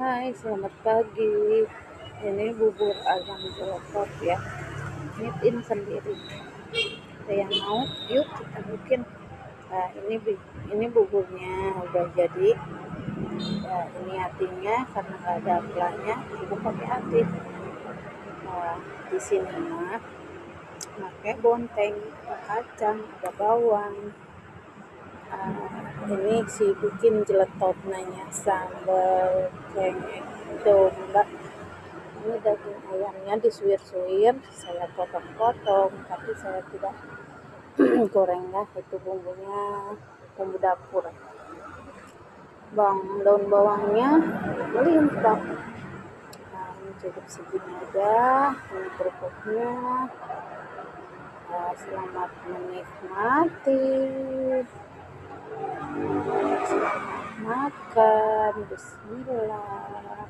Hai, selamat pagi. Ini bubur ayam jelotot ya. Nyitin sendiri. Ada yang mau? Yuk kita bikin. Nah, ini buburnya udah jadi. Nah, ini hatinya karena nggak ada ampelanya, ibu pakai hati. Nah, di sini mah pakai bonteng, ada kacang, ada bawang. Ini si bikin jeletot nanya sambal cengek domba. Ini daging ayamnya disuir-suir, saya potong-potong, tapi saya tidak gorengnya, itu bumbunya, bumbu dapur. Daun bawangnya melimpah. Nah, ini cukup segini aja. Ini kerupuknya. Nah, selamat menikmati. Selamat makan. Bismillah.